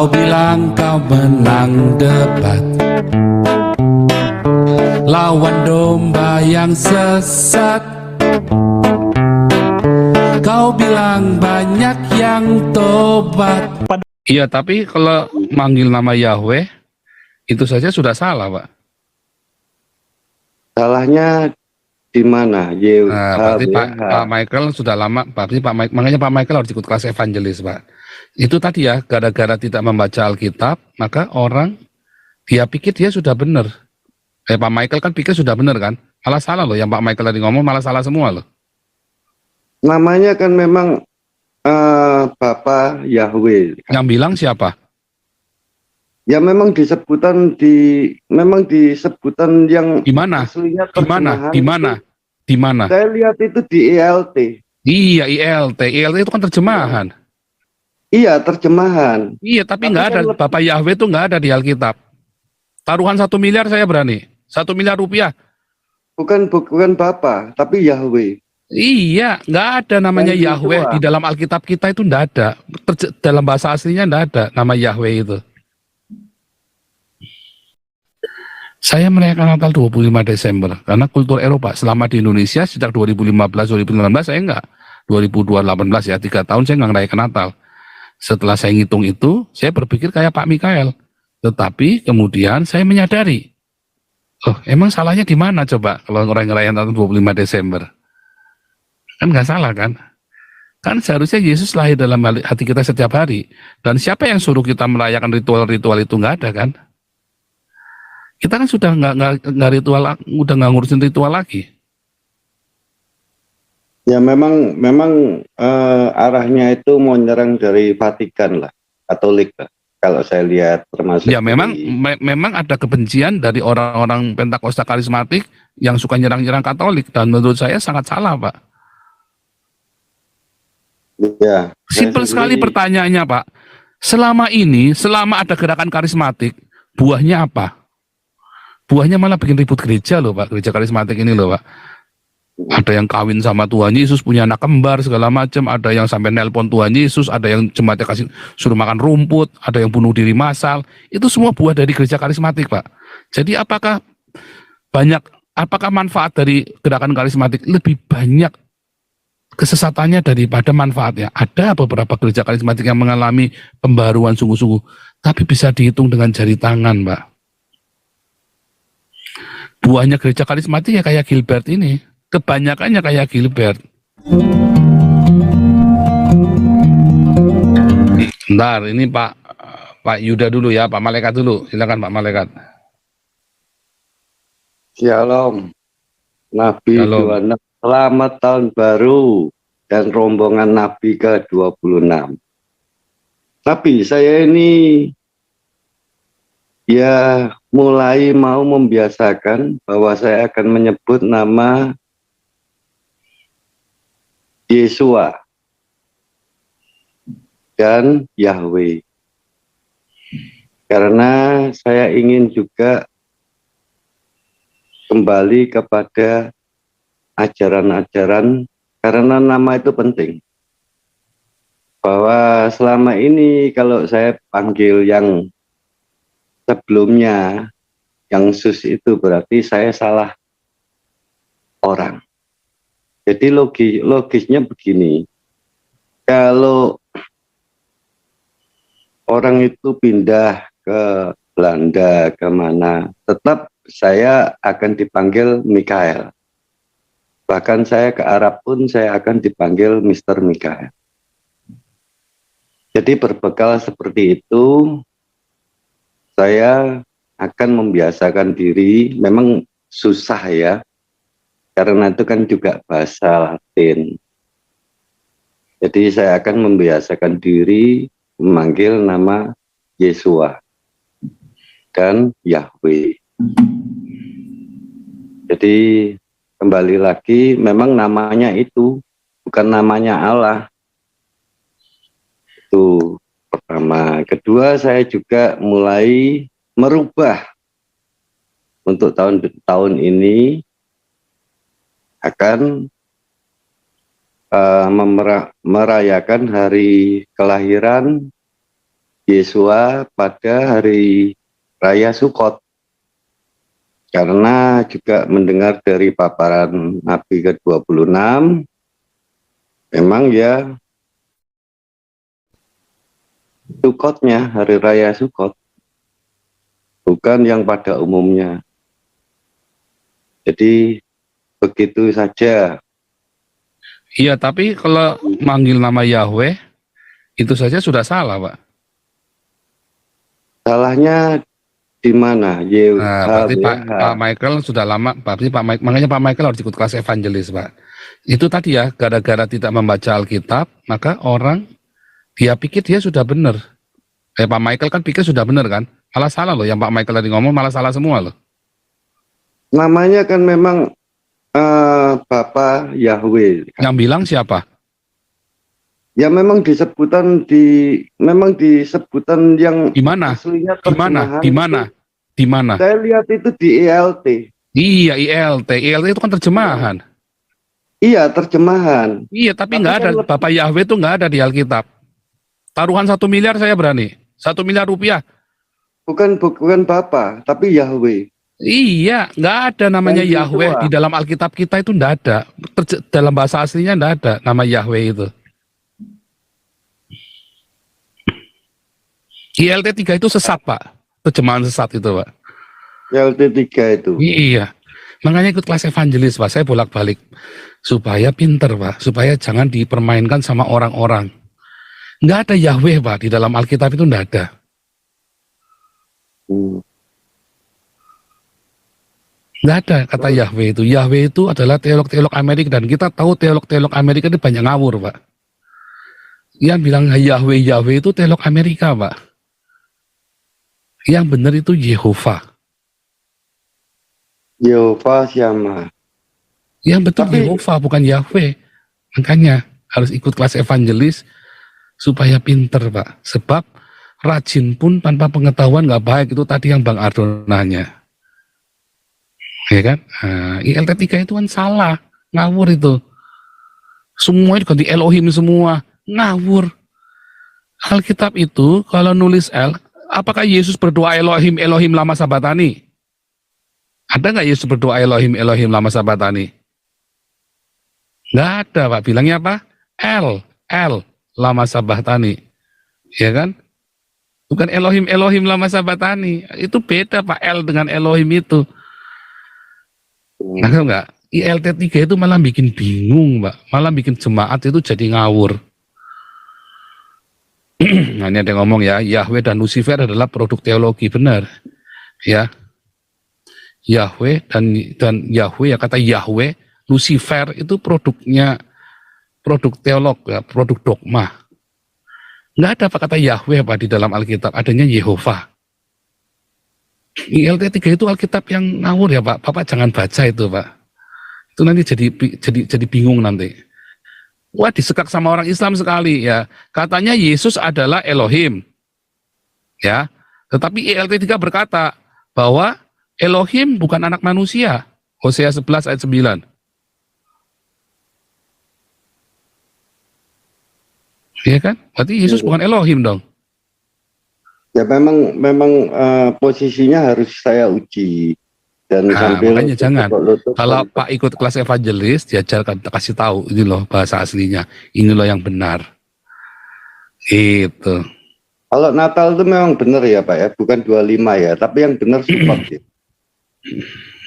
Kau bilang kau menang debat lawan domba yang sesat. Kau bilang banyak yang tobat. Iya, tapi kalau manggil nama Yahweh itu saja sudah salah, Pak. Salahnya di mana? Nah, berarti Pak Michael sudah lama, makanya Pak Michael harus ikut kelas evangelis, Pak. Itu tadi ya, gara-gara tidak membaca Alkitab, maka orang dia pikir dia sudah benar. Pak Michael kan pikir sudah benar kan? Malah salah loh, yang Pak Michael tadi ngomong malah salah semua loh. Namanya kan memang Bapa Yahweh. Yang bilang siapa? Ya memang disebutan yang Di mana? aslinya Di mana? terjemahan Di mana? itu, Di mana? saya lihat itu di ELT. Iya, ILT. ILT itu kan terjemahan. Iya, terjemahan. Iya, tapi Tapi nggak kan ada. Bapak Yahweh itu nggak ada di Alkitab. Taruhan 1 miliar saya berani. 1 miliar rupiah. bukan Bapa, tapi Yahweh. Iya, nggak ada namanya Dan Yahweh Yeshua. di dalam Alkitab kita, itu nggak ada. Dalam bahasa aslinya nggak ada nama Yahweh itu. Saya merayakan Natal 25 Desember karena kultur Eropa selama di Indonesia sejak 2015-2016 saya enggak. 2018 ya, 3 tahun saya nggak ngerayakan Natal. Setelah saya ngitung itu, saya berpikir kayak Pak Mikael. Tetapi kemudian saya menyadari, oh emang salahnya di mana coba kalau orang ngerayain Natal 25 Desember? Kan nggak salah kan? Kan seharusnya Yesus lahir dalam hati kita setiap hari. Dan siapa yang suruh kita merayakan ritual-ritual itu? Nggak ada kan? Kita kan sudah nggak ritual, udah nggak ngurusin ritual lagi. Ya memang arahnya itu mau nyerang dari Vatikan lah, Katolik lah. Kalau saya lihat termasuk. Ya memang ada kebencian dari orang-orang Pentakosta karismatik yang suka nyerang-nyerang Katolik, dan menurut saya sangat salah, Pak. Ya. Simpel sekali pertanyaannya, Pak. Selama ada gerakan karismatik, buahnya apa? Buahnya malah bikin ribut gereja loh, Pak. Gereja karismatik ini loh, Pak. Ada yang kawin sama Tuhan Yesus, punya anak kembar segala macam, ada yang sampai nelpon Tuhan Yesus, ada yang jemaatnya suruh makan rumput, ada yang bunuh diri massal. Itu semua buah dari gereja karismatik, Pak. Jadi apakah manfaat dari gerakan karismatik lebih banyak kesesatannya daripada manfaatnya? Ada beberapa gereja karismatik yang mengalami pembaruan sungguh-sungguh, tapi bisa dihitung dengan jari tangan, Pak. Buahnya gereja karismatik ya kayak Gilbert ini. Kebanyakannya kayak Gilbert. Bentar, ini Pak Yuda dulu ya, Pak Malaikat dulu. Silakan Pak Malaikat. Shalom, Nabi Shalom. 26. Selamat tahun baru dan rombongan Nabi ke-26. Tapi saya ini ya mulai mau membiasakan bahwa saya akan menyebut nama Yeshua dan Yahweh. Karena saya ingin juga kembali kepada ajaran-ajaran, karena nama itu penting. Bahwa selama ini kalau saya panggil yang sebelumnya, yang sus itu berarti saya salah orang. Jadi logisnya begini, kalau orang itu pindah ke Belanda, kemana, tetap saya akan dipanggil Mikael. Bahkan saya ke Arab pun saya akan dipanggil Mr. Mikael. Jadi berbekal seperti itu, saya akan membiasakan diri. Memang susah ya, karena itu kan juga bahasa Latin. Jadi saya akan membiasakan diri memanggil nama Yeshua dan Yahweh. Jadi kembali lagi, memang namanya itu bukan namanya Allah. Itu pertama. Kedua, saya juga mulai merubah untuk tahun ini akan merayakan hari kelahiran Yesua pada hari Raya Sukot. Karena juga mendengar dari paparan Nabi ke-26, memang ya Sukotnya, hari Raya Sukot, bukan yang pada umumnya. Jadi begitu saja. Iya, tapi kalau manggil nama Yahweh, itu saja sudah salah, Pak. Salahnya di mana? Nah, berarti Pak Michael sudah lama, berarti makanya Pak Michael harus ikut kelas evangelis, Pak. Itu tadi ya, gara-gara tidak membaca Alkitab, maka orang dia pikir dia sudah benar. Pak Michael kan pikir sudah benar kan? Malah salah loh, yang Pak Michael tadi ngomong malah salah semua loh. Namanya kan memang Bapa Yahweh. Yang bilang siapa? Ya memang disebutan yang Di mana? aslinya Di mana? Di mana? Di mana? Saya lihat itu di ILT. Iya, ILT. ILT itu kan terjemahan. Iya, terjemahan. Iya, tapi nggak ada. Bapak Yahweh itu nggak ada di Alkitab. Taruhan 1 miliar saya berani. 1 miliar rupiah. Bukan Bapa, tapi Yahweh. Iya, nggak ada namanya Yahweh di dalam Alkitab kita, itu nggak ada. Dalam bahasa aslinya nggak ada nama Yahweh itu. ILT 3 itu sesat, Pak. Terjemahan sesat itu, Pak. ILT 3 itu. Iya. Makanya ikut kelas evangelis, Pak. Saya bolak-balik. Supaya pinter, Pak. Supaya jangan dipermainkan sama orang-orang. Nggak ada Yahweh, Pak. Di dalam Alkitab itu nggak ada. Nggak ada kata Yahweh itu. Yahweh itu adalah teolog-teolog Amerika. Dan kita tahu teolog-teolog Amerika itu banyak ngawur, Pak. Yang bilang Yahweh itu teolog Amerika, Pak. Yang benar itu Yehova. Yehova Syama. Yang betul Yehova, bukan Yahweh. Makanya harus ikut kelas evangelis supaya pinter, Pak. Sebab rajin pun tanpa pengetahuan nggak baik. Itu tadi yang Bang Ardo nanya. Ya kan? Nah, ILT 3 itu kan salah. Ngawur itu. Semua itu ganti Elohim semua. Ngawur. Alkitab itu kalau nulis apakah Yesus berdoa Elohim, Elohim lama sabatani? Ada nggak Yesus berdoa Elohim, Elohim lama sabatani? Nggak ada, Pak. Bilangnya apa? El lama sabatani. Ya kan? Bukan Elohim, Elohim lama sabatani. Itu beda, Pak. El dengan Elohim itu. Nah, enggak? ILT 3 itu malah bikin bingung, Pak. Malah bikin jemaat itu jadi ngawur. Nah, ini ada yang ngomong ya, Yahweh dan Lucifer adalah produk teologi, benar. Ya. Yahweh dan Yahweh, ya kata Yahweh, Lucifer itu produk teolog, ya, produk dogma. Nggak ada apa kata Yahweh, Pak, di dalam Alkitab, adanya Yehova. ILT 3 itu Alkitab yang ngawur ya, Pak. Bapak jangan baca itu, Pak. Itu nanti jadi bingung nanti. Wah, disekak sama orang Islam sekali ya. Katanya Yesus adalah Elohim. Ya. Tetapi ILT 3 berkata bahwa Elohim bukan anak manusia. Hosea 11 ayat 9. Iya kan? Berarti Yesus bukan Elohim dong. Ya memang posisinya harus saya uji. Dan makanya jangan. Kalau Pak ikut kelas evangelis, diajarkan, kasih tahu ini loh bahasa aslinya, ini loh yang benar. Itu. Kalau Natal itu memang benar ya, Pak ya, bukan 25 ya, tapi yang benar Sukot ya.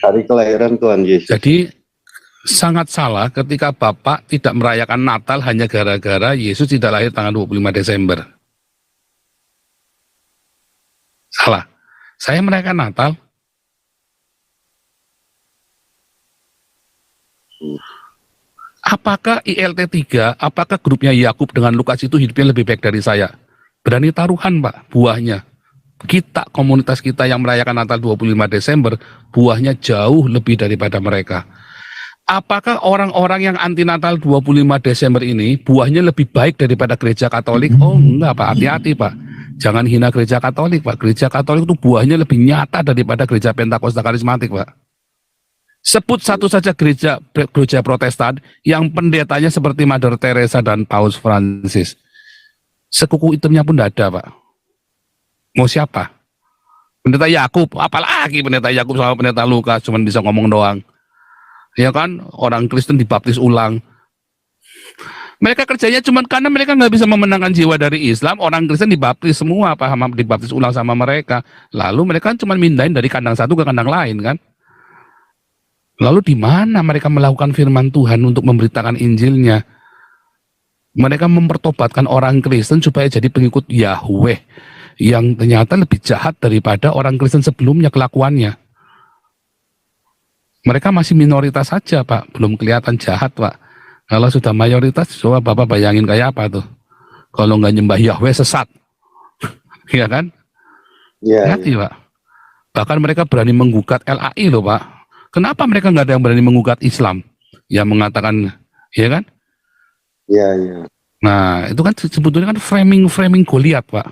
Hari kelahiran Tuhan Yesus. Jadi sangat salah ketika Bapak tidak merayakan Natal hanya gara-gara Yesus tidak lahir tanggal 25 Desember. Salah. Saya merayakan Natal. Apakah ILT 3, apakah grupnya Yakub dengan Lukas itu hidupnya lebih baik dari saya? Berani taruhan, Pak, buahnya. Kita, komunitas kita yang merayakan Natal 25 Desember, buahnya jauh lebih daripada mereka. Apakah orang-orang yang anti Natal 25 Desember ini, buahnya lebih baik daripada gereja Katolik? Oh enggak, Pak, hati-hati, Pak. Jangan hina gereja Katolik, Pak. Gereja Katolik itu buahnya lebih nyata daripada gereja Pentakosta Karismatik, Pak. Sebut satu saja gereja Protestan yang pendetanya seperti Mother Teresa dan Paus Francis. Sekuku hitamnya pun tidak ada, Pak. Mau siapa? Pendeta Yakub, apalagi pendeta Yakub sama pendeta Lukas cuman bisa ngomong doang. Ya kan, orang Kristen dibaptis ulang. Mereka kerjanya cuma karena mereka nggak bisa memenangkan jiwa dari Islam, orang Kristen dibaptis semua, paham, dibaptis ulang sama mereka. Lalu mereka cuma mindahin dari kandang satu ke kandang lain kan. Lalu di mana mereka melakukan firman Tuhan untuk memberitakan Injilnya? Mereka mempertobatkan orang Kristen supaya jadi pengikut Yahweh yang ternyata lebih jahat daripada orang Kristen sebelumnya kelakuannya. Mereka masih minoritas saja, Pak, belum kelihatan jahat, Pak. Kalau sudah mayoritas, coba Bapak bayangin kayak apa tuh. Kalau nggak nyembah Yahweh sesat. Iya kan? Iya. Hati, Pak. Bahkan mereka berani menggugat LAI loh, Pak. Kenapa mereka nggak ada yang berani menggugat Islam? Yang mengatakan, ya kan? Iya, iya. Nah, itu kan sebetulnya kan framing Goliat, Pak.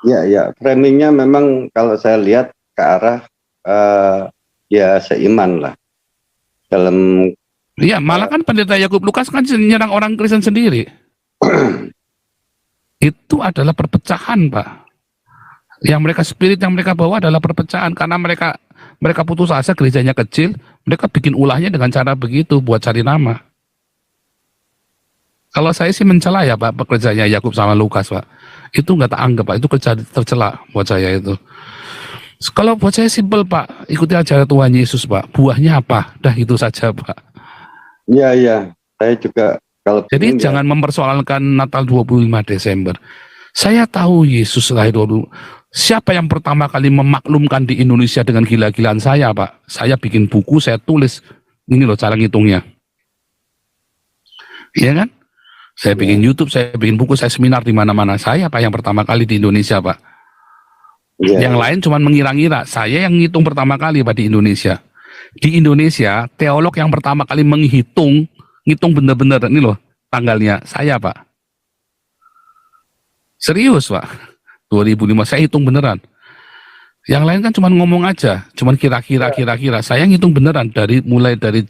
Iya, iya. Framingnya memang kalau saya lihat ke arah ya seiman lah. Dalam Iya, malah kan pendeta Yakub Lukas kan menyerang orang Kristen sendiri. Itu adalah perpecahan, Pak. Yang mereka spirit yang mereka bawa adalah perpecahan karena mereka putus asa, gerejanya kecil, mereka bikin ulahnya dengan cara begitu buat cari nama. Kalau saya sih mencela ya Pak pekerjaannya Yakub sama Lukas, Pak. Itu nggak tak anggap, Pak. Itu kerja tercela buat saya itu. Kalau buat saya simpel, Pak. Ikuti ajaran Tuhan Yesus, Pak. Buahnya apa? Dah itu saja, Pak. Iya, iya. Saya juga kalau Jadi jangan mempersoalkan Natal 25 Desember. Saya tahu Yesus lahir 20. Siapa yang pertama kali memaklumkan di Indonesia dengan gila-gilaan saya, Pak? Saya bikin buku, saya tulis. Ini loh cara ngitungnya. Iya kan? Saya bikin YouTube, saya bikin buku, saya seminar di mana-mana. Saya Pak yang pertama kali di Indonesia, Pak. ya. Yang lain cuma mengira-ngira. Saya yang ngitung pertama kali, Pak, di Indonesia. Di Indonesia, teolog yang pertama kali ngitung bener-bener, ini loh tanggalnya, saya, Pak. Serius, Pak. 2005, saya hitung beneran. Yang lain kan cuma ngomong aja, cuma kira-kira. Saya ngitung beneran mulai dari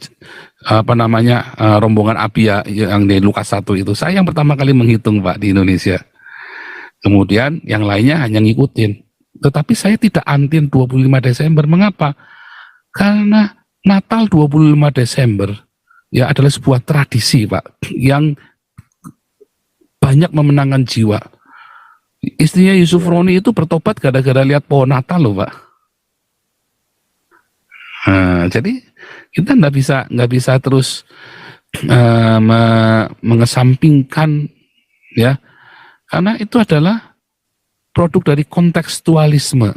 rombongan Abia yang di Lukas 1 itu. Saya yang pertama kali menghitung, Pak, di Indonesia. Kemudian yang lainnya hanya ngikutin. Tetapi saya tidak anti 25 Desember. Mengapa? Karena Natal 25 Desember ya adalah sebuah tradisi, Pak, yang banyak memenangkan jiwa. Istrinya Yusuf Roni itu bertobat gara-gara lihat pohon Natal loh, Pak. Nah, jadi kita nggak bisa terus mengesampingkan ya, karena itu adalah produk dari kontekstualisme.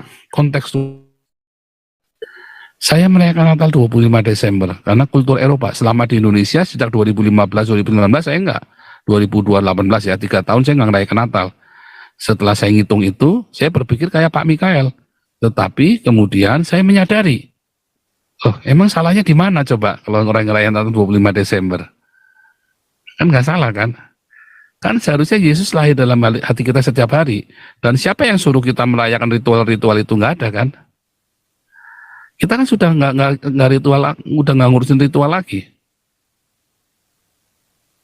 Saya merayakan Natal 25 Desember karena kultur Eropa selama di Indonesia sejak 2015-2019 saya enggak. 2018 ya, 3 tahun saya nggak ngerayakan Natal. Setelah saya ngitung itu, saya berpikir kayak Pak Mikael. Tetapi kemudian saya menyadari, oh emang salahnya di mana coba kalau orang ngerayain Natal 25 Desember? Kan nggak salah kan? Kan seharusnya Yesus lahir dalam hati kita setiap hari. Dan siapa yang suruh kita merayakan ritual-ritual itu? Nggak ada kan? Kita kan sudah nggak ritual, udah nggak ngurusin ritual lagi.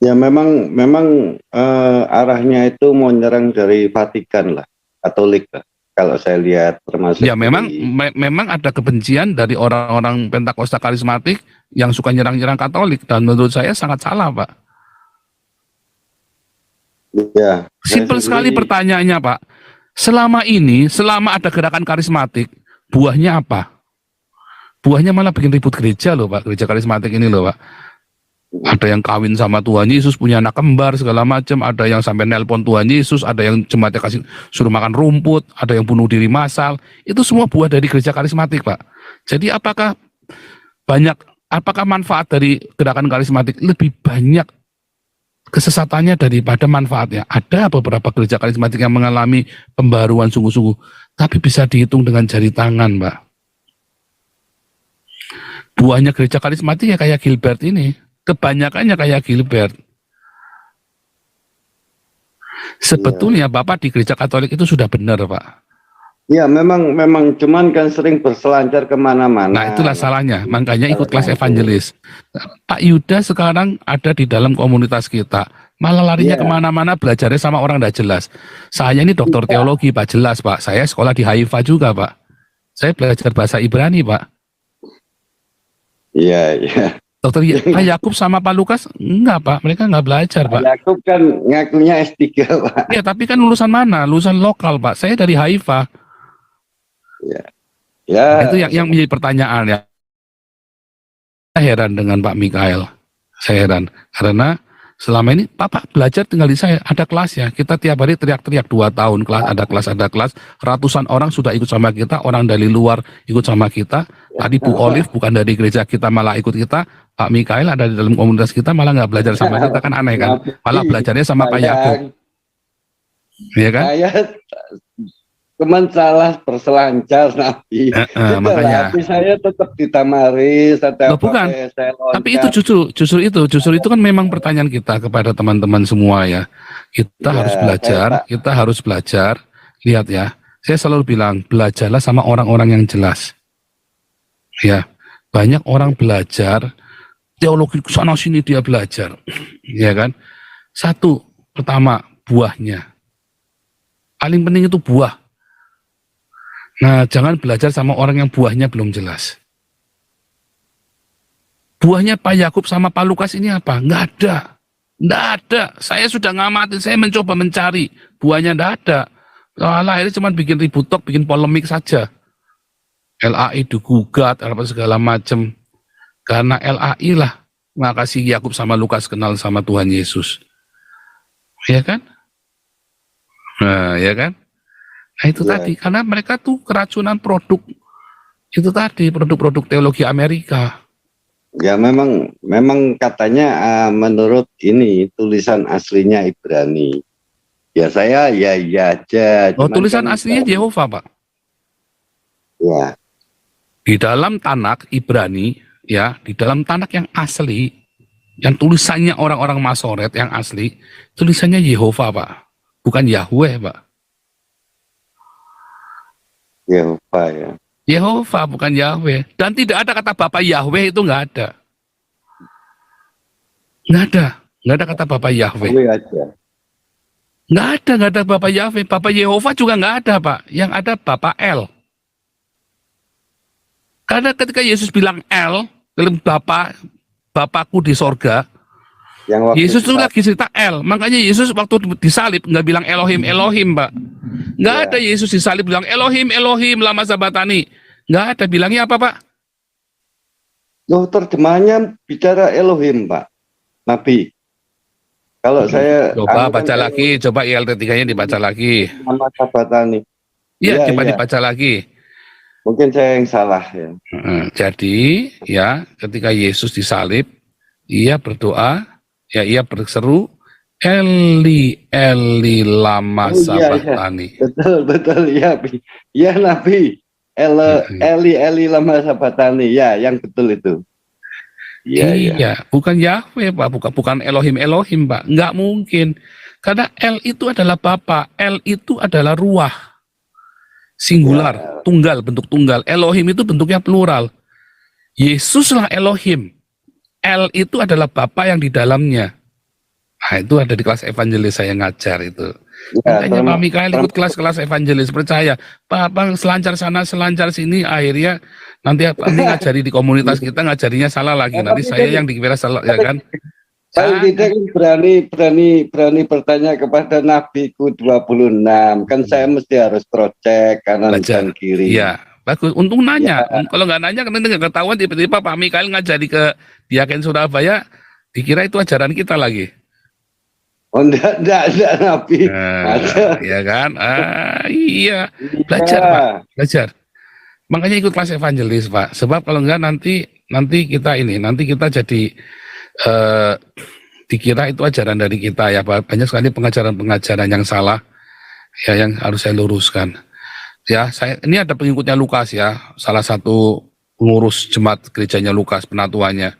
Ya memang arahnya itu mau nyerang dari Vatikan lah, Katolik lah. Kalau saya lihat termasuk. Ya memang ada kebencian dari orang-orang Pentakosta karismatik yang suka nyerang-nyerang Katolik dan menurut saya sangat salah, Pak. Ya. Simpel sekali pertanyaannya, Pak. Selama ada gerakan karismatik, buahnya apa? Buahnya malah bikin ribut gereja loh, Pak. Gereja karismatik ini loh, Pak. Ada yang kawin sama Tuhan Yesus, punya anak kembar segala macam, ada yang sampai nelpon Tuhan Yesus, ada yang jemaatnya suruh makan rumput, ada yang bunuh diri massal. Itu semua buah dari gereja karismatik, Pak. Jadi apakah manfaat dari gerakan karismatik lebih banyak kesesatannya daripada manfaatnya? Ada beberapa gereja karismatik yang mengalami pembaruan sungguh-sungguh, tapi bisa dihitung dengan jari tangan, Pak. Buahnya gereja karismatik ya kayak Gilbert ini. Kebanyakannya kayak Gilbert. Sebetulnya Bapak di gereja Katolik itu sudah benar, Pak. Ya memang cuman kan sering berselancar kemana-mana. Nah itulah salahnya, makanya ikut kelas evangelis. Pak Yuda sekarang ada di dalam komunitas kita. Malah larinya Iya. kemana-mana belajarnya sama orang tidak jelas. Saya ini dokter teologi Pak, jelas Pak. Saya sekolah di Haifa juga Pak. Saya belajar bahasa Ibrani Pak. Iya, iya. Pak Yakub sama Pak Lukas enggak Pak, mereka enggak belajar Pak. Yakub kan ngakunya S3 Pak. Iya, tapi kan lulusan mana? Lulusan lokal Pak. Saya dari Haifa. Ya, ya. Nah, itu yang menjadi pertanyaan ya. Saya heran dengan Pak Mikael. Saya heran karena selama ini Bapak belajar tinggal di saya, ada kelasnya. Kita tiap hari teriak-teriak 2 tahun kelas, ada kelas. Ratusan orang sudah ikut sama kita, orang dari luar ikut sama kita. Tadi Bu Olive bukan dari gereja kita malah ikut kita. Pak Mikael ada di dalam komunitas kita malah nggak belajar sama kita, kan aneh kan? Malah belajarnya sama Pak Yakub. Iya kan? Saya cuman salah berselancar Nabi. Makanya. Tapi saya tetap ditamaris. Bukan. Tapi itu justru itu kan memang pertanyaan kita kepada teman-teman semua ya. Kita harus belajar, kita harus belajar. Lihat ya, saya selalu bilang belajarlah sama orang-orang yang jelas. Ya, banyak orang belajar teologi sana sini dia belajar, ya kan? Satu, pertama buahnya. Paling penting itu buah. Nah, jangan belajar sama orang yang buahnya belum jelas. Buahnya Pak Yakub sama Pak Lukas ini apa? Nggak ada. Nggak ada. Saya sudah ngamatin, saya mencoba mencari. Buahnya nggak ada. Alah, akhirnya cuma bikin ribut tok, bikin polemik saja. LAI digugat, apa segala macam. Karena LAI lah makasih Yakub sama Lukas kenal sama Tuhan Yesus. Ya kan? Nah, ya kan? Nah, itu tadi, karena mereka tuh keracunan produk. Itu tadi, produk-produk teologi Amerika. Ya memang katanya menurut ini tulisan aslinya Ibrani. Ya saya ya aja. Oh, tulisan kan aslinya Yehova, Pak. Ya. Di dalam Tanak Ibrani, ya, di dalam Tanak yang asli, yang tulisannya orang-orang Masoret yang asli, tulisannya Yehova, Pak. Bukan Yahweh, Pak. Yehova ya. Yehova bukan Yahweh. Dan tidak ada kata Bapak Yahweh, itu nggak ada. Nggak ada kata Bapak Yahweh. Nggak ada Bapak Yahweh. Bapak Yehova juga nggak ada, Pak. Yang ada Bapak El. Karena ketika Yesus bilang El, dalam Bapakku di sorga, Yesus itu lagi cerita El. Makanya Yesus waktu disalib nggak bilang Elohim, Elohim, Pak. Nggak ada Yesus disalib bilang Elohim, Elohim, lama sabatani. Nggak ada. Bilangnya apa, Pak? Loh, terjemahannya bicara Elohim, Pak. Nabi. Kalau saya coba baca lagi, coba ILT3-nya dibaca lagi. Lama sabatani. Iya, coba dibaca lagi. Mungkin saya yang salah ya. Jadi ya ketika Yesus disalib, ia berdoa, ya ia berseru, Eli Eli lama sabatani. Betul ya. Ya Nabi. Eli Eli lama sabatani. Ya, yang betul itu. Iya, bukan Yahweh, Pak, bukan Elohim Elohim, Pak. Nggak mungkin. Karena El itu adalah Bapa, El itu adalah ruah. Singular, tunggal, bentuk tunggal. Elohim itu bentuknya plural. Yesuslah Elohim. El itu adalah Bapa yang di dalamnya. Nah, itu ada di kelas evangelis saya ngajar itu. Makanya Pak Mikael ikut kelas-kelas evangelis, percaya. Pak selancar sana, selancar sini, akhirnya nanti ngajari di komunitas kita, ngajarinya salah lagi. Nanti saya yang dikira salah, ya kan? Paling tidak kan berani bertanya kepada Nabiku 26. Kan saya mesti harus projek kanan dan kiri. Iya, bagus. Untung nanya. Kalau nggak nanya, kan nggak ketahuan tiba-tiba Pak Mikael ngajari ke Diaken Surabaya, dikira itu ajaran kita lagi. Oh, enggak Nabi. Ya kan? Iya. Belajar, Pak. Belajar. Makanya ikut kelas evangelis, Pak. Sebab kalau enggak nanti kita jadi dikira itu ajaran dari kita ya, Pak. Banyak sekali pengajaran-pengajaran yang salah ya, yang harus saya luruskan. Ya, ini ada pengikutnya Lukas ya, salah satu pengurus jemaat gerejanya Lukas, penatuannya.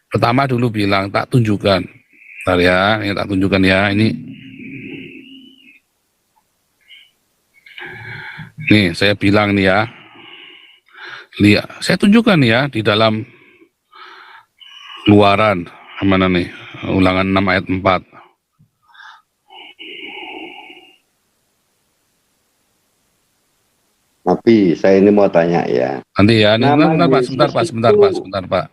Pertama dulu bilang, tak tunjukkan. Bentar ya, ini tak tunjukkan ya, ini. Nih, saya bilang nih ya. Lihat, saya tunjukkan ya di dalam Luaran, mana nih? Ulangan 6 ayat 4. Tapi saya ini mau tanya ya. Nanti ya, ini Nama bentar, Pak, Yesus sebentar Pak, sebentar itu Pak, sebentar Pak.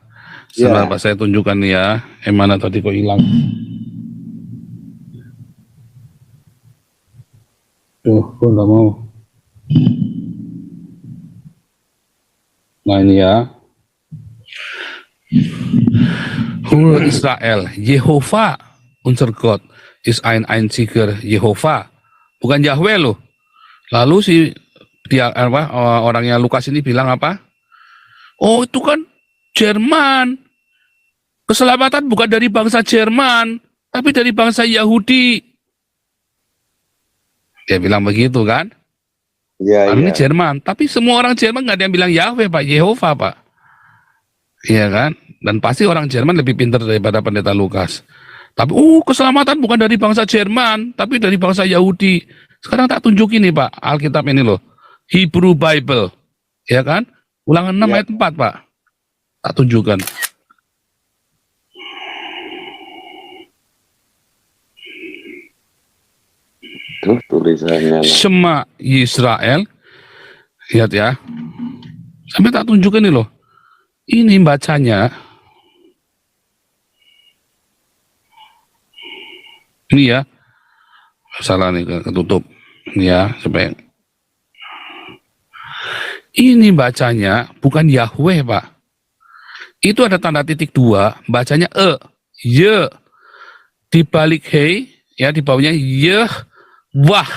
Sebentar ya, Pak, saya tunjukkan nih ya. Yang mana tadi kok hilang? Tuh, kok nggak mau. Nah ini ya. Hur Israel, Yehova, unser Gott, ist ein einziger Yehova. Bukan Yahweh loh. Lalu si dia apa orangnya Lukas ini bilang apa? Oh itu kan Jerman. Keselamatan bukan dari bangsa Jerman, tapi dari bangsa Yahudi. Dia bilang begitu kan? ya, Ini ya. Jerman, tapi semua orang Jerman nggak ada yang bilang Yahweh Pak, Yehova Pak. Iya kan? Dan pasti orang Jerman lebih pintar daripada pendeta Lukas. Tapi keselamatan bukan dari bangsa Jerman, tapi dari bangsa Yahudi. Sekarang tak tunjukin nih Pak, Alkitab ini loh. Hebrew Bible. Ya kan? Ulangan 6 Ya. ayat 4 Pak. Tak tunjukkan. Tuh tulisannya. Shema Yisrael. Lihat ya. Sampai tak tunjukkan nih loh. Ini bacanya. Ini ya. Salah nih, ketutup. Ini ya, supaya. Ini bacanya bukan Yahweh, Pak. Itu ada tanda titik 2, bacanya ye. Di balik hei, ya di bawahnya wah.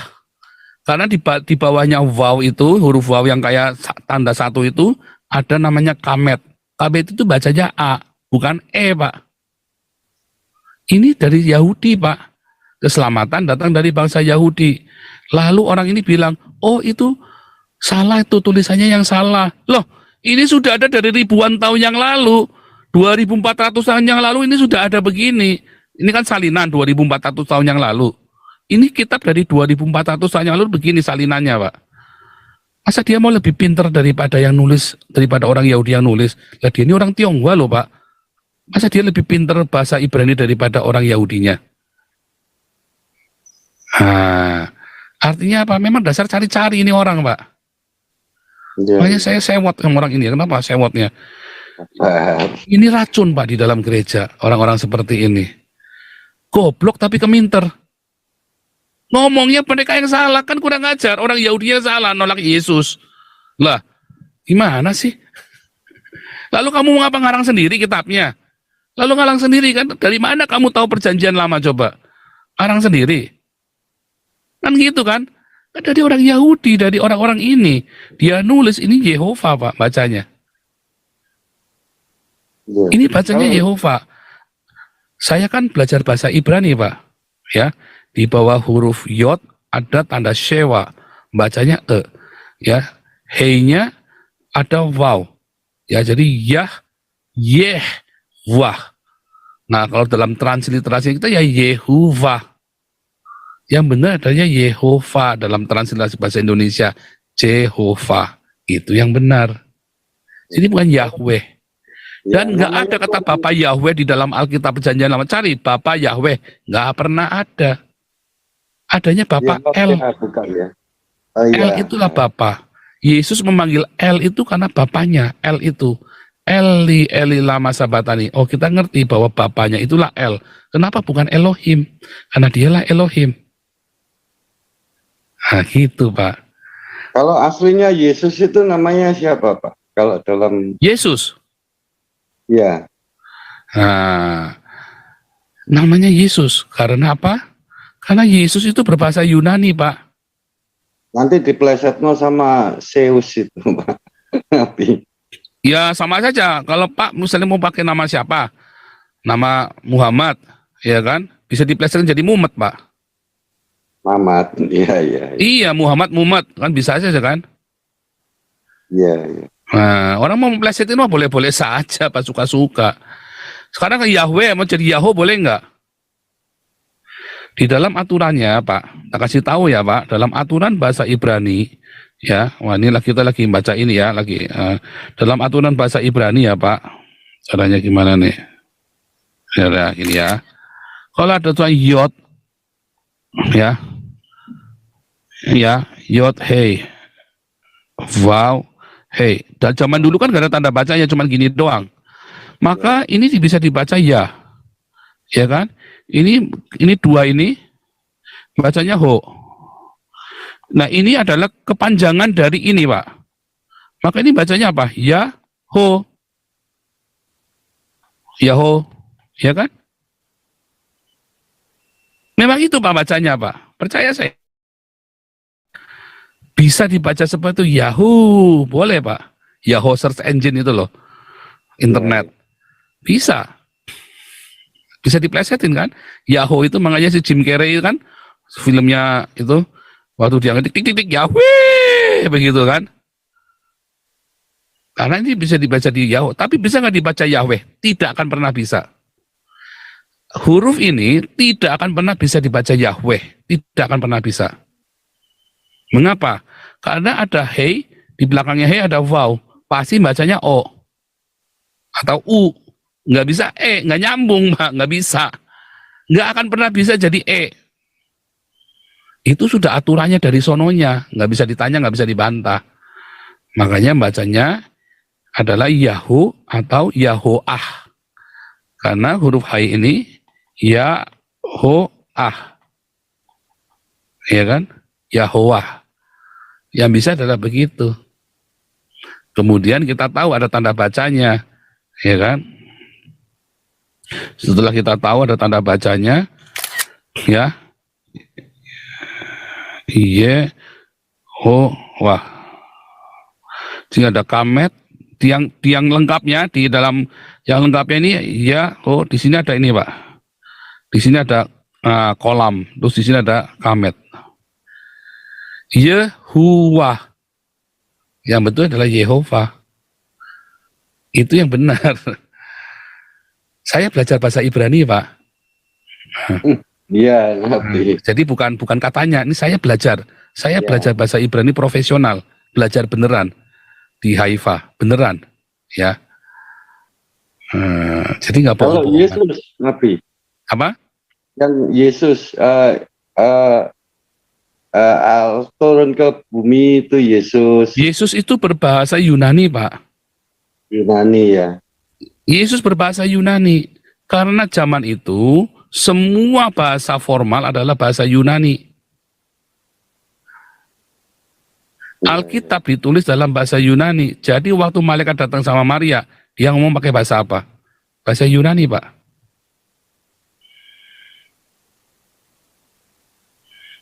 Karena di bawahnya waw itu, huruf waw yang kayak tanda 1 itu, ada namanya kamet. Kamet itu bacanya A, bukan E, Pak. Ini dari Yahudi, Pak. Keselamatan datang dari bangsa Yahudi. Lalu orang ini bilang, oh itu salah, itu tulisannya yang salah. Loh, ini sudah ada dari ribuan tahun yang lalu. 2400 tahun yang lalu ini sudah ada begini. Ini kan salinan 2400 tahun yang lalu. Ini kitab dari 2400 tahun yang lalu begini salinannya, Pak. Masa dia mau lebih pintar daripada yang nulis, daripada orang Yahudi yang nulis? Lah dia ini orang Tionghoa loh, Pak. Masa dia lebih pintar bahasa Ibrani daripada orang Yahudinya? Artinya apa? Memang dasar cari-cari ini orang, Pak. Ya. Makanya saya sewot sama orang ini. Kenapa sewotnya? Ini racun, Pak, di dalam gereja. Orang-orang seperti ini. Goblok tapi keminter. Ngomongnya mereka yang salah, kan kurang ajar. Orang Yahudi yang salah, nolak Yesus. Lah, gimana sih? Lalu kamu ngapa ngarang sendiri kitabnya? Lalu ngarang sendiri kan? Dari mana kamu tahu perjanjian lama coba? Ngarang sendiri. Kan gitu kan? Kan dari orang Yahudi, dari orang-orang ini. Dia nulis, ini Yehova, Pak, bacanya. Ya. Ini bacanya Kalau- Yehova. Saya kan belajar bahasa Ibrani, Pak. Ya, di bawah huruf Yod ada tanda Shewa. Bacanya E. Ya, Hei-nya ada Waw. Ya, jadi Yah, Yeh, Wah. Nah, kalau dalam transliterasi kita ya Yehuwa. Yang benar adanya Yehova dalam transliterasi bahasa Indonesia. Jehovah. Itu yang benar. Jadi bukan Yahweh. ya, Dan nggak namanya ada kata Bapa Yahweh di dalam Alkitab Perjanjian Lama. Cari Bapa Yahweh, nggak pernah ada. Adanya Bapa ya, El. bukan ya. Oh, El iya. itulah Bapa. Yesus memanggil El itu karena Bapanya. El itu. Eli, Eli lama sabatani. Oh, kita ngerti bahwa Bapanya itulah El. Kenapa bukan Elohim? Karena dialah Elohim. Nah, gitu, Pak. Kalau aslinya Yesus itu namanya siapa, Pak? Kalau dalam Yesus. ya, Nah, namanya Yesus. Karena apa? Karena Yesus itu berbahasa Yunani, Pak. nanti diplesetno sama Zeus itu, Pak. Nabi. Ya sama saja. Kalau Pak misalnya mau pakai nama siapa? Nama Muhammad, ya kan? Bisa diplesetkan jadi Muhammad, Pak. Mamat. Iya, iya. Iya, Muhammad kan bisa saja kan? Iya, iya. Nah, orang mau memplesetin mah boleh-boleh saja, Pak, suka-suka. Sekarang ke Yahweh mau jadi Yahoo boleh nggak? Di dalam aturannya, Pak, tak kasih tahu ya, Pak, dalam aturan bahasa Ibrani, ya, wah ini kita lagi baca ini ya, lagi dalam aturan bahasa Ibrani ya, Pak, caranya gimana nih? Ya, ini ya. Kalau ada tulisan Yod, ya, Yod, Hei, Wow. Hey, dan zaman dulu kan gak ada tanda bacanya, cuma gini doang. Maka ini bisa dibaca ya, ya kan? Ini dua ini bacanya ho. Nah ini adalah kepanjangan dari ini Pak. Maka ini bacanya apa? Ya ho, ya ho, ya kan? Memang itu Pak bacanya Pak. Percaya saya. Bisa dibaca seperti itu Yahoo, boleh Pak. Yahoo search engine itu loh, internet. Bisa. Bisa diplesetin kan? Yahoo itu makanya si Jim Carrey kan filmnya itu waktu dia ngetik tik tik tik Yahweh begitu kan? Karena ini bisa dibaca di Yahoo, tapi bisa nggak dibaca Yahweh? Tidak akan pernah bisa. Huruf ini tidak akan pernah bisa dibaca Yahweh, tidak akan pernah bisa. Mengapa? Karena ada hey, di belakangnya hey ada wow, pasti bacanya o atau u, nggak bisa nggak nyambung Pak, nggak bisa, nggak akan pernah bisa jadi itu sudah aturannya dari sononya, nggak bisa ditanya, nggak bisa dibantah. Makanya bacanya adalah Yahu atau Yahoah, karena huruf hai ini Yahoah, ya kan? Yahoah, yang bisa adalah begitu. Kemudian kita tahu ada tanda bacanya, ya kan? Setelah kita tahu ada tanda bacanya, ya, Yehovah. Sehingga ada kamet, tiang lengkapnya di dalam yang lengkapnya ini ya, di sini ada ini Pak. Di sini ada kolam, terus di sini ada kamet. Yehuwah. Yang betul adalah Yehova. Itu yang benar. Saya belajar bahasa Ibrani, Pak. Iya, jadi bukan katanya, ini saya belajar. Saya belajar bahasa Ibrani profesional, belajar beneran di Haifa, beneran, ya. Jadi nggak bohong. Kalau Yesus, Nabi. Apa? Yang Yesus turun ke bumi itu Yesus. Yesus itu berbahasa Yunani, Pak. Yunani ya. Yesus berbahasa Yunani karena zaman itu semua bahasa formal adalah bahasa Yunani. Alkitab ditulis dalam bahasa Yunani. Jadi waktu malaikat datang sama Maria, dia ngomong pakai bahasa apa? Bahasa Yunani, Pak.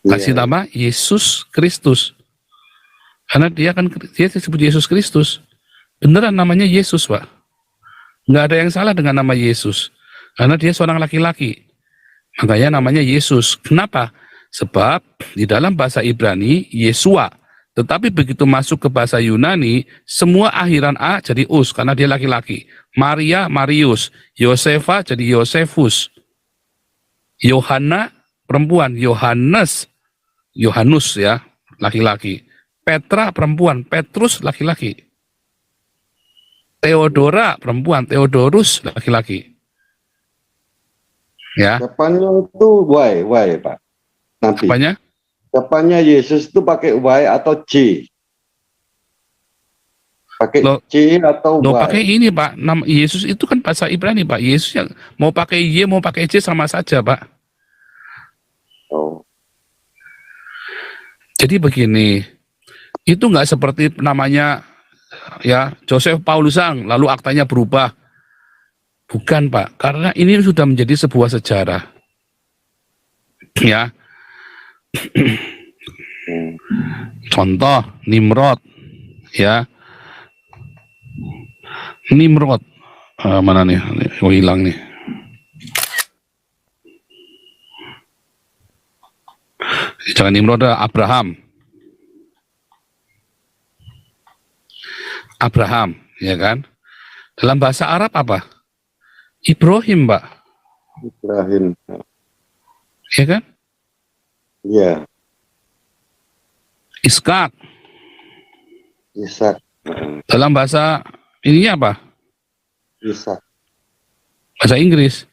Kasih nama Yesus Kristus. Karena dia disebut Yesus Kristus. Beneran namanya Yesus, Pak. Nggak ada yang salah dengan nama Yesus. Karena dia seorang laki-laki. Makanya namanya Yesus. Kenapa? Sebab di dalam bahasa Ibrani, Yesua. Tetapi begitu masuk ke bahasa Yunani, semua akhiran A jadi us, karena dia laki-laki. Maria, Marius. Yosefa jadi Yosefus. Yohana, perempuan. Yohannes, Yohanus ya, laki-laki. Petra, perempuan. Petrus, laki-laki. Theodora, perempuan. Theodorus, laki-laki. Ya. Depannya itu Y, Pak. Nanti. Apanya? Depannya Yesus itu pakai Y atau C? Pakai C atau Y? Pakai ini Pak, nama Yesus itu kan bahasa Ibrani Pak. Yesus yang mau pakai Y, mau pakai C sama saja Pak. Oh. Jadi begini, itu nggak seperti namanya ya Joseph Paulusang, lalu aktanya berubah. Bukan Pak, karena ini sudah menjadi sebuah sejarah. Ya. Contoh Nimrod, ya. Nimrod, mana nih? Oh, hilang nih. Jangan Nimrod, Abraham. Abraham, ya kan? Dalam bahasa Arab apa? Ibrahim, Pak. Ibrahim. Ya kan? Iya. Ishak. Ishak. Dalam bahasa ininya apa? Ishak. Bahasa Inggris.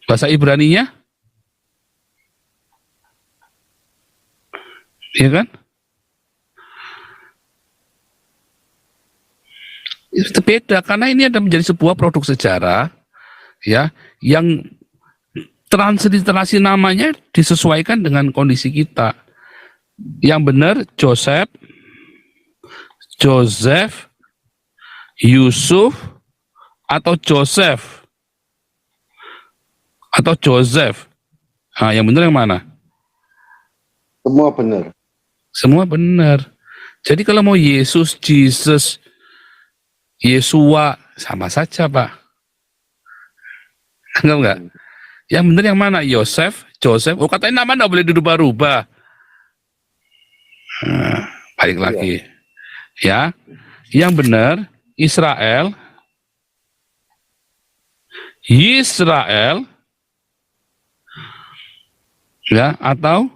Bahasa Ibraninya? Ya kan? beda karena ini ada menjadi sebuah produk sejarah ya yang transliterasi namanya disesuaikan dengan kondisi kita. Yang benar Joseph, Yusuf, atau Joseph. Nah, yang benar yang mana? Semua benar. Semua benar. Jadi kalau mau Yesus, Jesus, Yesua, sama saja Pak. Enggak? Yang benar yang mana? Joseph. Oh katanya nama enggak boleh dirubah-rubah. Nah, balik lagi. Ya. Yang benar Israel, ya, atau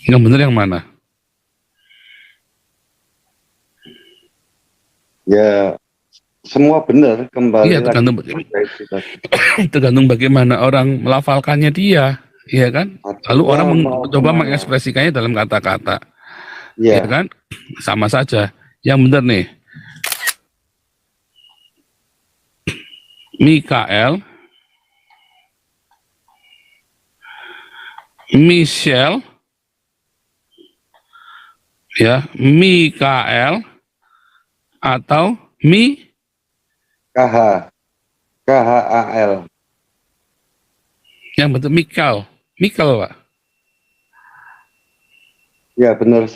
yang benar yang mana? Ya, semua benar, kembali Iya, tergantung bagaimana orang melafalkannya dia, ya kan? Lalu orang mencoba mengekspresikannya dalam kata-kata, ya kan? Sama saja. Yang benar nih, Mikael, Michelle, ya, Mikael, atau KHAL. Yang betul Mikael, Pak. Ya benar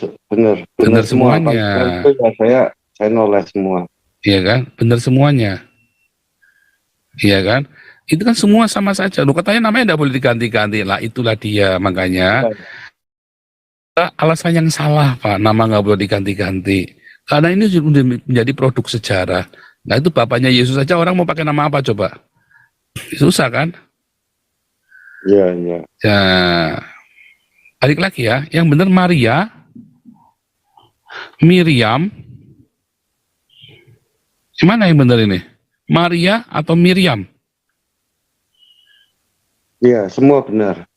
semuanya. Itu ya saya noleh semua. Iya kan, benar semuanya. Iya kan, itu kan semua sama saja. Lu katanya namanya tidak boleh diganti-ganti lah, itulah dia makanya. Alasan yang salah Pak, nama nggak boleh diganti-ganti. Karena ini sudah menjadi produk sejarah. Nah itu bapaknya Yesus saja orang mau pakai nama apa coba? Susah kan? Iya. Ya, balik lagi ya. Yang benar Maria, Miriam. Gimana yang benar ini? Maria atau Miriam? Iya, semua benar.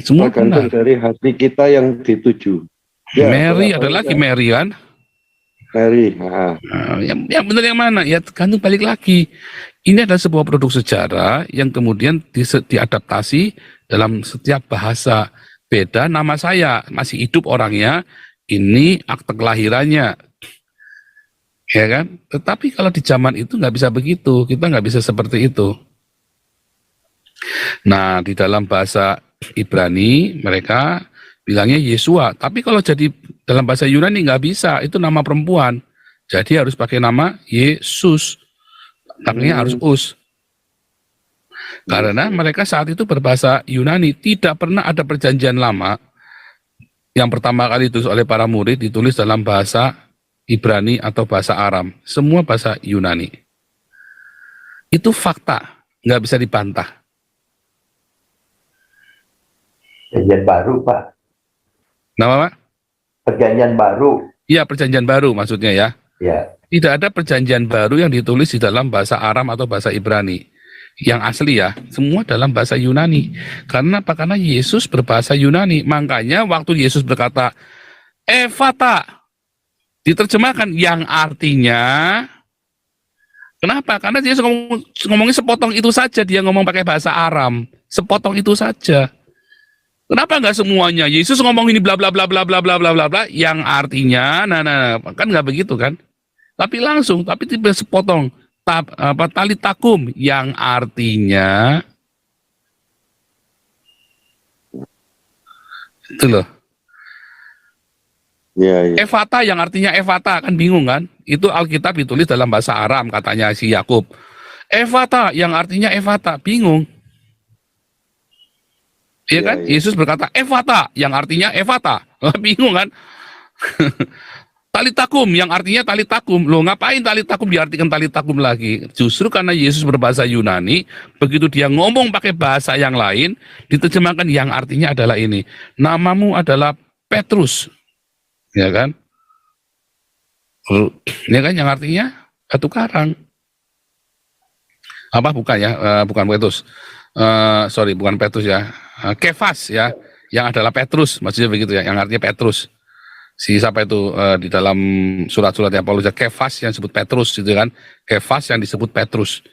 Semua tergantung benar. dari hati kita yang dituju. Ya, Mary ada lagi Mary kan? Mary. Yang benar yang mana? Ya tergantung balik lagi. Ini adalah sebuah produk sejarah yang kemudian diadaptasi dalam setiap bahasa. Beda nama saya, masih hidup orangnya, ini akte kelahirannya. Ya kan? Tetapi kalau di zaman itu nggak bisa begitu, kita nggak bisa seperti itu. Nah, di dalam bahasa Ibrani mereka bilangnya Yesua, tapi kalau jadi dalam bahasa Yunani nggak bisa, itu nama perempuan. Jadi harus pakai nama Yesus. Taknya harus us. Karena mereka saat itu berbahasa Yunani, tidak pernah ada perjanjian lama yang pertama kali ditulis oleh para murid, ditulis dalam bahasa Ibrani atau bahasa Aram. Semua bahasa Yunani. Itu fakta, nggak bisa dibantah. Perjanjian baru, Pak. Nama Pak? Perjanjian baru. Iya, perjanjian baru maksudnya ya. Ya. Tidak ada perjanjian baru yang ditulis di dalam bahasa Aram atau bahasa Ibrani. Yang asli ya, semua dalam bahasa Yunani. Karena apa? Karena Yesus berbahasa Yunani. Makanya waktu Yesus berkata, Efata, diterjemahkan yang artinya, kenapa? Karena dia ngomongnya sepotong itu saja, dia ngomong pakai bahasa Aram. Sepotong itu saja. Kenapa nggak semuanya? Yesus ngomong ini bla bla bla bla bla bla bla bla bla yang artinya kan nggak begitu kan? Tapi langsung, tapi tiba sepotong tali takum yang artinya itu loh. Ya. Efata yang artinya Efata kan bingung kan? Itu Alkitab ditulis dalam bahasa Aram katanya si Yakub. Efata yang artinya Efata bingung. Iya kan? Ya. Yesus berkata Efata yang artinya Efata. Bingung kan? Tali takum yang artinya tali takum. Loh ngapain tali takum diartikan tali takum lagi? Justru karena Yesus berbahasa Yunani, begitu dia ngomong pakai bahasa yang lain, diterjemahkan yang artinya adalah ini. Namamu adalah Petrus. Ya kan? Ya kan yang artinya batu karang. Apa bukan ya? Bukan Petrus. Sorry, bukan Petrus ya. Kefas ya, yang adalah Petrus, maksudnya begitu ya, yang artinya Petrus. Si siapa itu di dalam surat-surat yang Paulus, Kefas yang disebut Petrus gitu kan, Kefas yang disebut Petrus.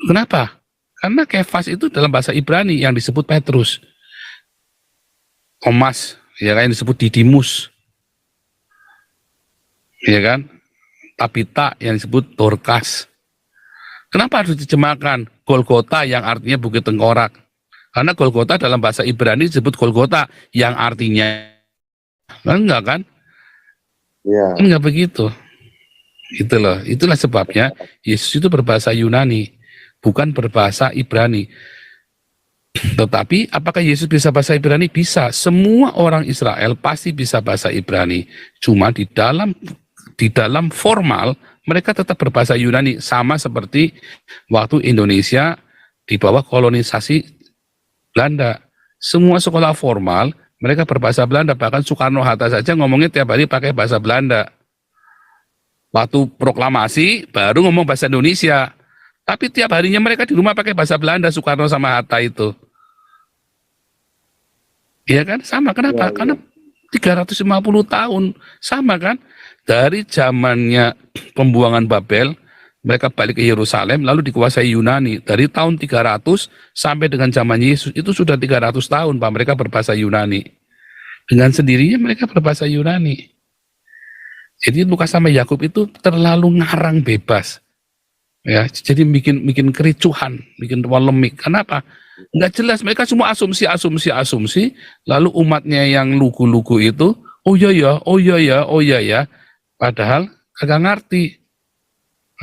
Kenapa? Karena Kefas itu dalam bahasa Ibrani yang disebut Petrus. Thomas, ya kan, yang disebut Didimus. Ya kan? Tabita yang disebut Dorcas. Kenapa harus diterjemahkan Golgota yang artinya Bukit Tengkorak? Karena Golgota dalam bahasa Ibrani disebut Golgota yang artinya enggak kan? Ya. Enggak begitu. Itulah sebabnya Yesus itu berbahasa Yunani, bukan berbahasa Ibrani. Tetapi apakah Yesus bisa bahasa Ibrani? Bisa. Semua orang Israel pasti bisa bahasa Ibrani. Cuma di dalam formal mereka tetap berbahasa Yunani, sama seperti waktu Indonesia di bawah kolonisasi Belanda. Semua sekolah formal mereka berbahasa Belanda, bahkan Soekarno-Hatta saja ngomongnya tiap hari pakai bahasa Belanda. Waktu proklamasi baru ngomong bahasa Indonesia, tapi tiap harinya mereka di rumah pakai bahasa Belanda, Soekarno sama Hatta itu. Iya kan? Sama. Kenapa? Ya, Karena 350 tahun. Sama kan? Dari zamannya pembuangan Babel, mereka balik ke Yerusalem, lalu dikuasai Yunani. Dari tahun 300 sampai dengan zaman Yesus, itu sudah 300 tahun, Pak, mereka berbahasa Yunani. Dengan sendirinya mereka berbahasa Yunani. Jadi Lukas sama Yakub itu terlalu ngarang bebas. Ya, jadi bikin kericuhan, bikin polemik. Kenapa? Nggak jelas, mereka semua asumsi, lalu umatnya yang lugu-lugu itu, oh iya ya, padahal kagak ngerti.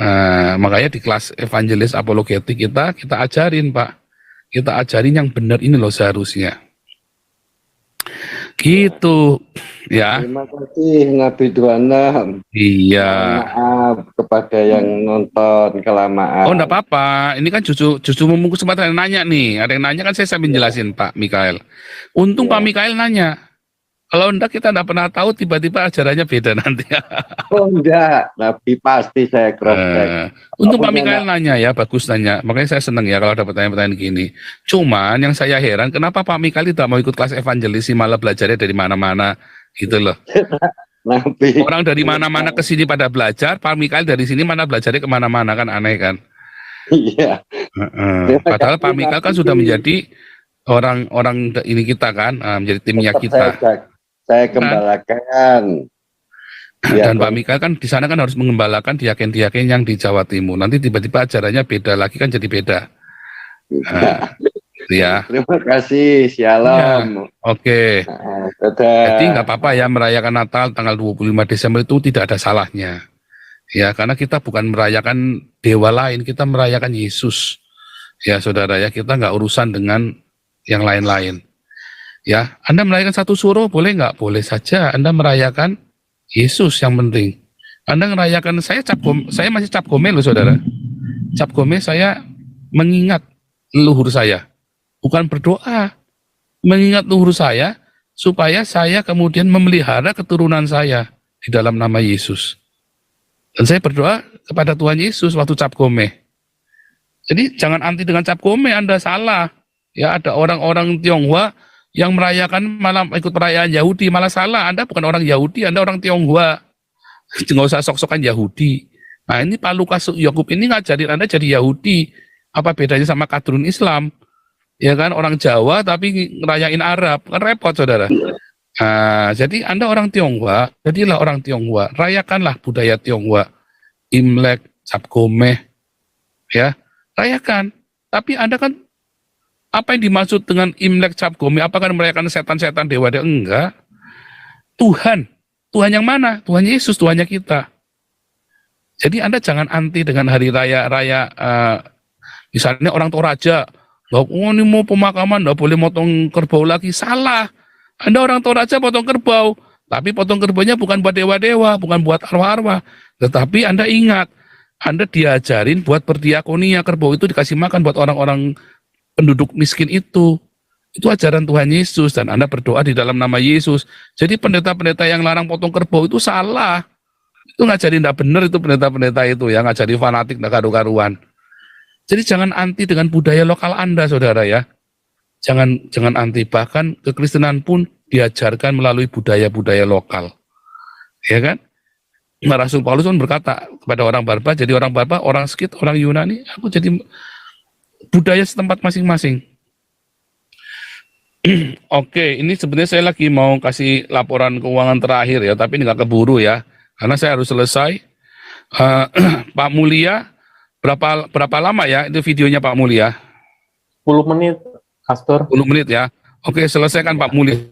Nah, makanya di kelas evangelis apologetik kita ajarin, Pak. Kita ajarin yang benar ini loh seharusnya. Gitu, ya. Terima kasih Nabi 26. Iya. Maaf kepada yang nonton kelamaan. Oh, enggak apa-apa. Ini kan justru mumpung kesempatan nanya nih. Ada yang nanya kan saya sambil jelasin, Pak Mikael. Untung Ya. Pak Mikael nanya. Kalau enggak kita enggak pernah tahu, tiba-tiba ajarannya beda nanti. Oh enggak, Nabi pasti saya cross check. Untung Pak Apapun Mikael nanya ya, bagus nanya. Makanya saya senang ya kalau ada pertanyaan-pertanyaan gini. Cuman yang saya heran, kenapa Pak Mikael tidak mau ikut kelas evangelis, malah belajarnya dari mana-mana gitu loh. Nabi. Orang dari mana-mana ke sini pada belajar, Pak Mikael dari sini mana belajarnya kemana-mana, kan aneh kan. Iya. Padahal Pak Mikael kan sudah menjadi orang ini kita kan, menjadi timnya Tetap kita. Saya gembalakan. Ya, Dan Pak Mikael kan di sana kan harus mengembalakan diaken-diaken yang di Jawa Timur. Nanti tiba-tiba ajarannya beda lagi kan jadi beda. Ya. Terima kasih, shalom. Oke. Dadah. Jadi nggak apa-apa ya merayakan Natal tanggal 25 Desember itu tidak ada salahnya. Ya, karena kita bukan merayakan dewa lain, kita merayakan Yesus. Ya, saudara ya, kita nggak urusan dengan yang lain-lain. Ya, Anda merayakan satu suruh boleh nggak? Boleh saja. Anda merayakan Yesus yang penting. Anda merayakan saya masih cap gome loh, saudara. Cap gome saya mengingat leluhur saya, bukan berdoa. Mengingat leluhur saya supaya saya kemudian memelihara keturunan saya di dalam nama Yesus. Dan saya berdoa kepada Tuhan Yesus waktu cap gome. Jadi jangan anti dengan cap gome, Anda salah. Ya, ada orang-orang Tionghoa yang merayakan malah ikut perayaan Yahudi, malah salah. Anda bukan orang Yahudi, Anda orang Tionghoa. Nggak usah sok-sokan Yahudi. Nah, ini Pak Lukas Yakub ini ngajarin Anda jadi Yahudi. Apa bedanya sama kadrun Islam? Ya kan, orang Jawa tapi ngerayain Arab. Kan repot, saudara. Nah, jadi Anda orang Tionghoa, jadilah orang Tionghoa. Rayakanlah budaya Tionghoa. Imlek, Cap Gomeh, ya, rayakan. Tapi Anda kan, apa yang dimaksud dengan Imlek Cap Gomeh? Apakah merayakan setan-setan dewa-dewa? Enggak. Tuhan yang mana? Tuhan Yesus, Tuhannya kita. Jadi Anda jangan anti dengan hari raya misalnya orang Toraja. Oh, ini mau pemakaman, nggak boleh motong kerbau lagi. Salah. Anda orang Toraja potong kerbau, tapi potong kerbaunya bukan buat dewa-dewa, bukan buat arwah-arwah. Tetapi Anda ingat, Anda diajarin buat berdiakonia, kerbau itu dikasih makan buat orang-orang penduduk miskin itu. Itu ajaran Tuhan Yesus, dan Anda berdoa di dalam nama Yesus. Jadi pendeta-pendeta yang larang potong kerbau itu salah. Itu ngajarin tidak benar, itu pendeta-pendeta itu yang ngajari fanatik, tidak karu-karuan. Jadi jangan anti dengan budaya lokal Anda, saudara ya. jangan anti. Bahkan kekristenan pun diajarkan melalui budaya-budaya lokal, ya kan? Nah, Rasul Paulus pun berkata kepada orang Barba, jadi orang Barba, orang Skit, orang Yunani, aku jadi budaya setempat masing-masing. Oke, ini sebenarnya saya lagi mau kasih laporan keuangan terakhir ya, tapi ini nggak keburu ya, karena saya harus selesai. Pak Mulia, berapa lama ya itu videonya Pak Mulia? 10 menit, Pastor. 10 menit ya. Oke, selesaikan Pak Mulia.